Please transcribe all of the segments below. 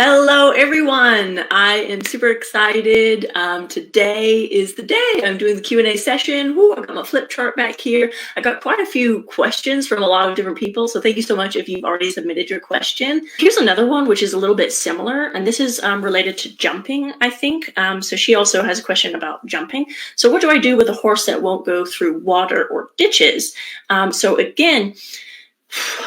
Hello, everyone. I am super excited. Today is the day I'm doing the Q&A session. Woo, I've got my flip chart back here. I got quite a few questions from a lot of different people, so thank you so much if you've already submitted your question. Here's another one, which is a little bit similar, and this is related to jumping, I think. So she also has a question about jumping. So what do I do with a horse that won't go through water or ditches? So again,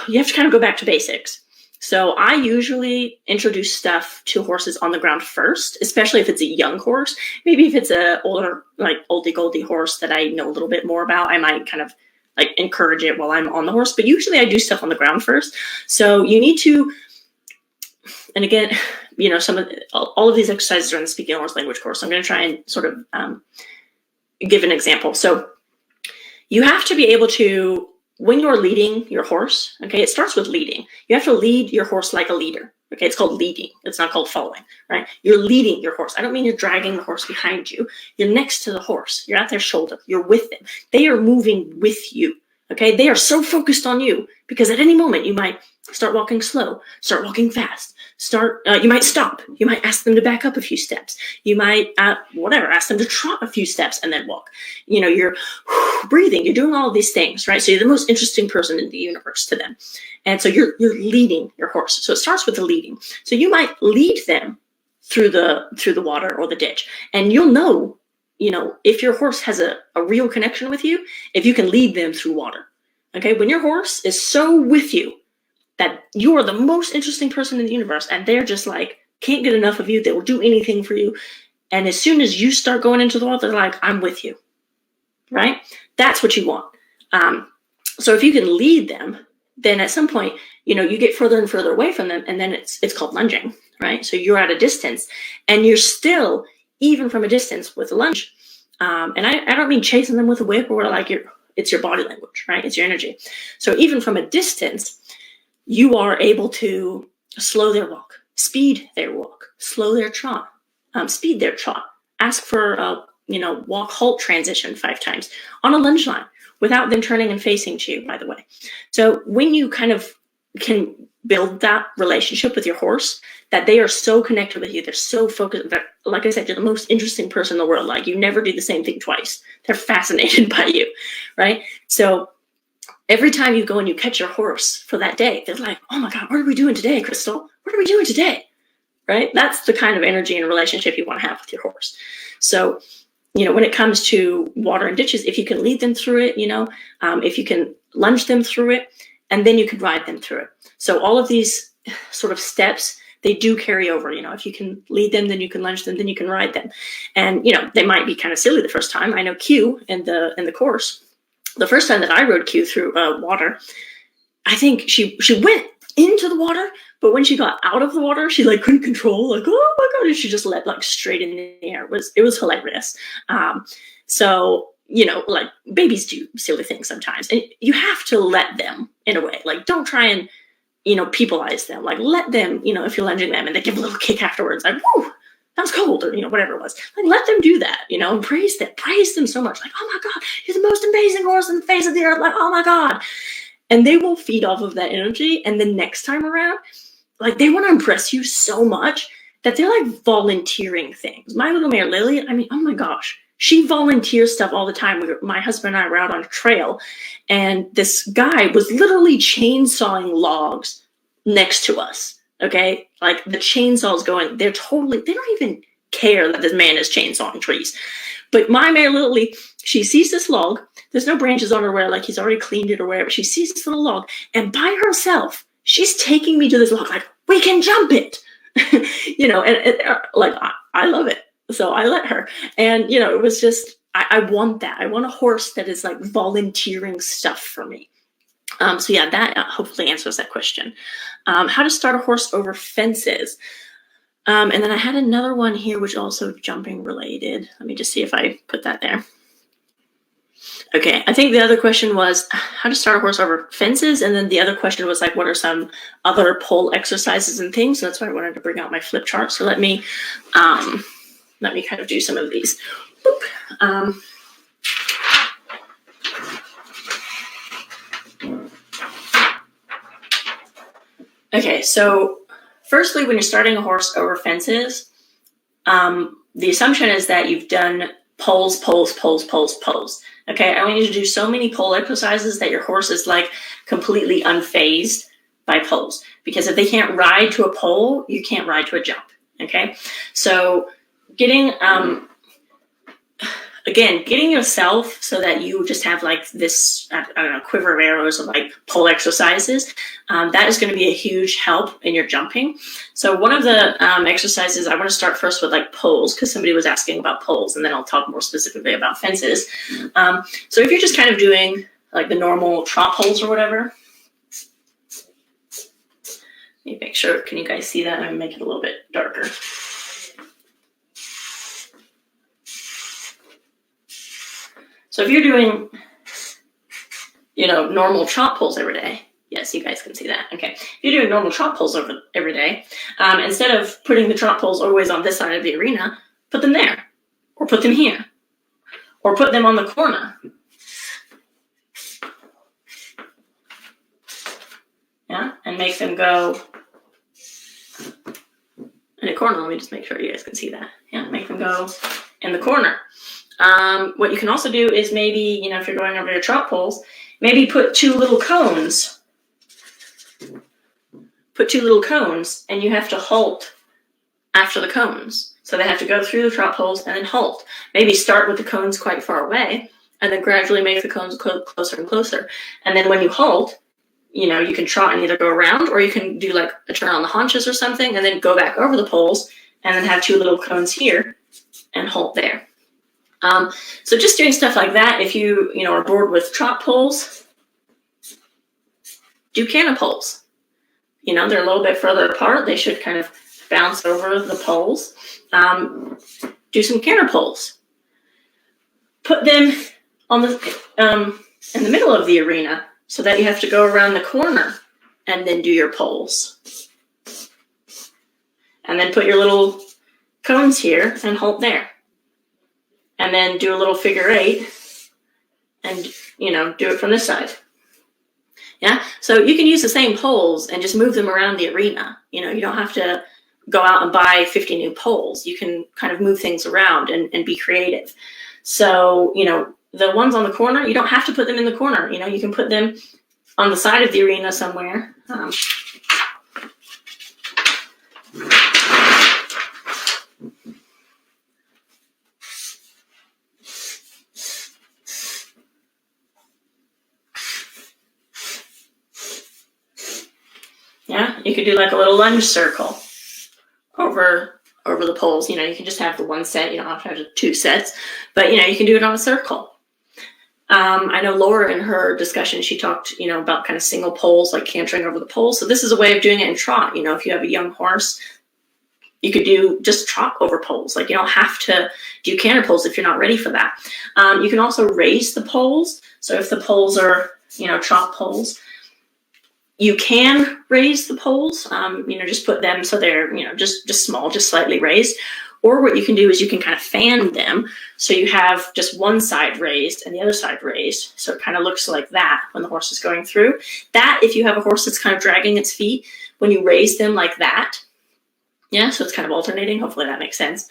you have to kind of go back to basics. So I usually introduce stuff to horses on the ground first, especially if it's a young horse. Maybe if it's a older, like oldie goldie horse that I know a little bit more about, I might kind of like encourage it while I'm on the horse. But usually I do stuff on the ground first. So you need to, and again, you know, all of these exercises are in the speaking horse language course. So I'm going to try and sort of give an example. So you have to be able to, when you're leading your horse, okay, it starts with leading. You have to lead your horse like a leader. Okay, it's called leading. It's not called following, right? You're leading your horse. I don't mean you're dragging the horse behind you. You're next to the horse. You're at their shoulder. You're with them. They are moving with you. Okay, they are so focused on you because at any moment you might start walking slow, start walking fast, you might stop. You might ask them to back up a few steps. You might, ask them to trot a few steps and then walk. You know, you're breathing. You're doing all of these things, right? So you're the most interesting person in the universe to them. And so you're leading your horse. So it starts with the leading. So you might lead them through the water or the ditch. And you'll know, you know, if your horse has a real connection with you, if you can lead them through water. Okay, when your horse is so with you that you are the most interesting person in the universe and they're just like, can't get enough of you, they will do anything for you. And as soon as you start going into the water, they're like, I'm with you, right? That's what you want. So if you can lead them, then at some point, you know, you get further and further away from them, and then it's called lunging, right? So you're at a distance and you're still, even from a distance with a lunge, and I don't mean chasing them with a whip or like it's your body language, right? It's your energy. So even from a distance, you are able to slow their walk, speed their walk, slow their trot, speed their trot, ask for a, walk halt transition 5 times on a lunge line without them turning and facing to you, by the way. So when you kind of can build that relationship with your horse, that they are so connected with you, they're so focused, that, like I said, you're the most interesting person in the world. Like you never do the same thing twice. They're fascinated by you, right? So every time you go and you catch your horse for that day, they're like, oh my God, what are we doing today, Krystal? What are we doing today? Right? That's the kind of energy and relationship you want to have with your horse. So, when it comes to water and ditches, if you can lead them through it, if you can lunge them through it, and then you can ride them through it. So all of these sort of steps, they do carry over. If you can lead them, then you can lunge them, then you can ride them. And, they might be kind of silly the first time. I know Q in the course, the first time that I rode Q through water, I think she went into the water, but when she got out of the water, she like couldn't control, like, oh my God, and she just let like straight in the air. It was hilarious. So, like babies do silly things sometimes, and you have to let them in a way. Like don't try and, peopleize them. Like let them, if you're lunging them and they give a little kick afterwards, like, whoo, that was cold, or, whatever it was. Like let them do that, and praise them so much. Like, oh my God, you're the most amazing horse in the face of the earth. Like, oh my God. And they will feed off of that energy. And the next time around, like they want to impress you so much that they're like volunteering things. My little mare Lily, I mean, oh my gosh, she volunteers stuff all the time. My husband and I were out on a trail, and this guy was literally chainsawing logs next to us. Okay, like the chainsaw's going. They don't even care that this man is chainsawing trees. But my mare Lily, she sees this log. There's no branches on her where like he's already cleaned it or whatever. She sees this little log, and by herself, she's taking me to this log. Like, we can jump it, like I love it. So I let her, and it was just, I want that. I want a horse that is like volunteering stuff for me. So yeah, that hopefully answers that question. How to start a horse over fences. And then I had another one here, which also jumping related. Let me just see if I put that there. Okay, I think the other question was how to start a horse over fences. And then the other question was like, what are some other pull exercises and things? So that's why I wanted to bring out my flip chart. So let me kind of do some of these. Boop. Okay, so firstly, when you're starting a horse over fences, the assumption is that you've done poles, poles, poles, poles, poles. Okay, I want you to do so many pole exercises that your horse is like completely unfazed by poles. Because if they can't ride to a pole, you can't ride to a jump. Okay, so getting getting yourself so that you just have like this, I don't know, quiver of arrows of like pole exercises, that is going to be a huge help in your jumping. So one of the exercises, I want to start first with like poles, because somebody was asking about poles, and then I'll talk more specifically about fences. So if you're just kind of doing like the normal trot poles or whatever, let me make sure, can you guys see that? I'm going to make it a little bit darker. So if you're doing, normal trot poles every day, yes, you guys can see that. Okay, if you're doing normal trot poles every day, instead of putting the trot poles always on this side of the arena, put them there, or put them here, or put them on the corner. Yeah, and make them go in a corner. Let me just make sure you guys can see that. Yeah, make them go in the corner. What you can also do is maybe, if you're going over your trot poles, maybe put two little cones. Put two little cones, and you have to halt after the cones. So they have to go through the trot poles and then halt. Maybe start with the cones quite far away, and then gradually make the cones closer and closer. And then when you halt, you can trot and either go around, or you can do like a turn on the haunches or something, and then go back over the poles, and then have two little cones here, and halt there. So just doing stuff like that. If you are bored with trot poles, do canter poles. They're a little bit further apart. They should kind of bounce over the poles. Do some canter poles. Put them on in the middle of the arena, so that you have to go around the corner and then do your poles. And then put your little cones here and halt there. And then do a little figure 8 and, do it from this side. Yeah, so you can use the same poles and just move them around the arena. You don't have to go out and buy 50 new poles. You can kind of move things around and be creative. So, the ones on the corner, you don't have to put them in the corner. You can put them on the side of the arena somewhere. Yeah, you could do like a little lunge circle over the poles. You can just have the one set. You don't have to have the 2 sets, but you can do it on a circle. I know Laura in her discussion, she talked, about kind of single poles, like cantering over the poles. So this is a way of doing it in trot. If you have a young horse, you could do just trot over poles. Like you don't have to do canter poles if you're not ready for that. You can also raise the poles. So if the poles are, trot poles, you can raise the poles, just put them so they're, just small, just slightly raised. Or what you can do is you can kind of fan them. So you have just one side raised and the other side raised. So it kind of looks like that when the horse is going through. That, if you have a horse that's kind of dragging its feet, when you raise them like that, yeah, so it's kind of alternating. Hopefully that makes sense.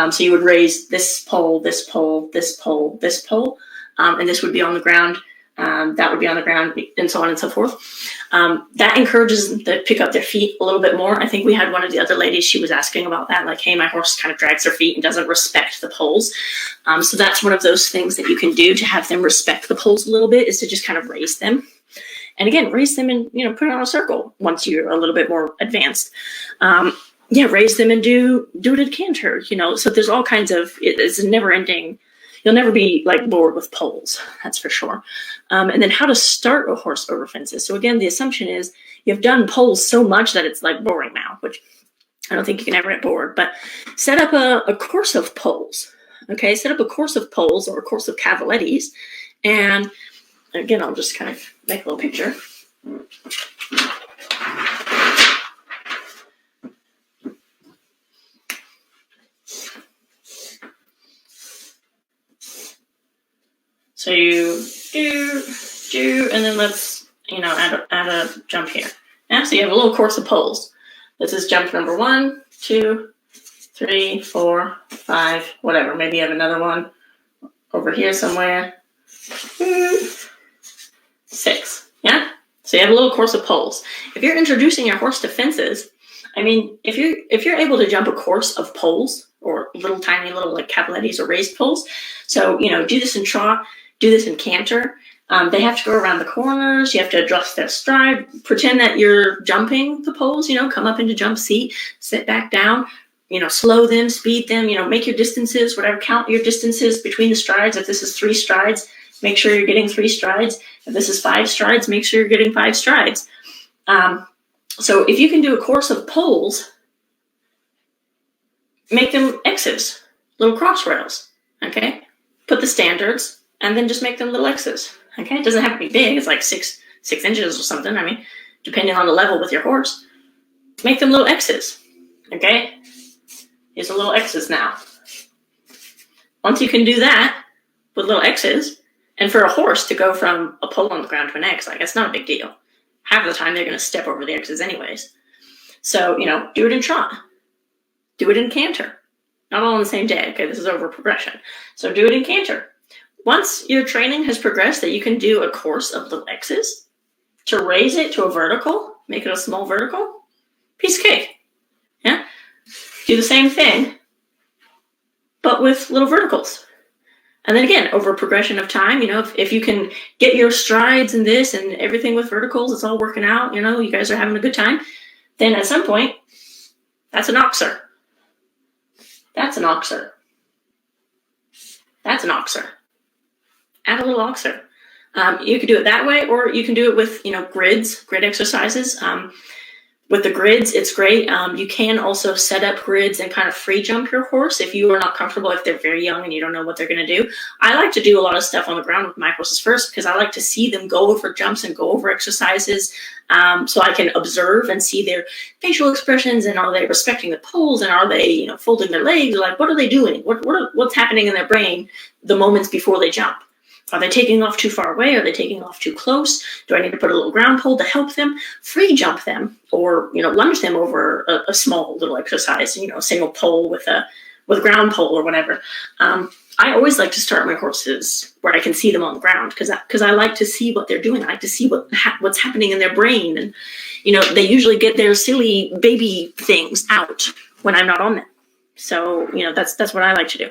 So you would raise this pole, this pole, this pole, this pole, and this would be on the ground. That would be on the ground, and so on and so forth. That encourages them to pick up their feet a little bit more. I think we had one of the other ladies, she was asking about that, like, hey, my horse kind of drags her feet and doesn't respect the poles. So that's one of those things that you can do to have them respect the poles a little bit, is to just kind of raise them. And again, raise them and, put it on a circle once you're a little bit more advanced. Raise them and do it at canter, so there's all kinds of, it's a never ending. You'll never be like bored with poles, that's for sure. And then how to start a horse over fences. So again, the assumption is you've done poles so much that it's like boring now, which I don't think you can ever get bored, but set up a course of poles. Okay, set up a course of poles or a course of cavalettis. And again, I'll just kind of make a little picture. So you do, and then let's, add a jump here. Now, so you have a little course of poles. This is jump number 1, 2, 3, 4, 5, whatever. Maybe you have another one over here somewhere. 6, yeah? So you have a little course of poles. If you're introducing your horse to fences, I mean, if you're able to jump a course of poles or little tiny little like cavalettis or raised poles, so, do this in trot, do this in canter. They have to go around the corners. You have to adjust their stride. Pretend that you're jumping the poles, come up into jump seat, sit back down, slow them, speed them, make your distances, whatever, count your distances between the strides. If this is 3 strides, make sure you're getting 3 strides. If this is 5 strides, make sure you're getting 5 strides. So if you can do a course of poles, make them X's, little cross rails, okay? Put the standards, and then just make them little X's, okay? It doesn't have to be big. It's like 6 inches or something. I mean, depending on the level with your horse. Make them little X's, okay? Here's the little X's now. Once you can do that with little X's, and for a horse to go from a pole on the ground to an X, like, it's not a big deal. Half of the time, they're going to step over the X's anyways. So, do it in trot. Do it in canter. Not all on the same day, okay? This is over progression. So do it in canter. Once your training has progressed that you can do a course of little X's, to raise it to a vertical, make it a small vertical, piece of cake. Yeah? Do the same thing, but with little verticals. And then again, over progression of time, if you can get your strides in this and everything with verticals, it's all working out, you guys are having a good time, then at some point, that's an oxer. That's an oxer. That's an oxer. Add a little oxer. You can do it that way, or you can do it with, grid exercises. With the grids, it's great. You can also set up grids and kind of free jump your horse if you are not comfortable, if they're very young and you don't know what they're going to do. I like to do a lot of stuff on the ground with my horses first because I like to see them go over jumps and go over exercises, so I can observe and see their facial expressions, and are they respecting the poles, and are they, folding their legs? Like, what are they doing? What's happening in their brain the moments before they jump? Are they taking off too far away? Are they taking off too close? Do I need to put a little ground pole to help them? Free jump them, or lunge them over a small little exercise. A single pole with a ground pole or whatever. I always like to start my horses where I can see them on the ground because I like to see what they're doing. I like to see what's happening in their brain, and they usually get their silly baby things out when I'm not on them. So that's what I like to do.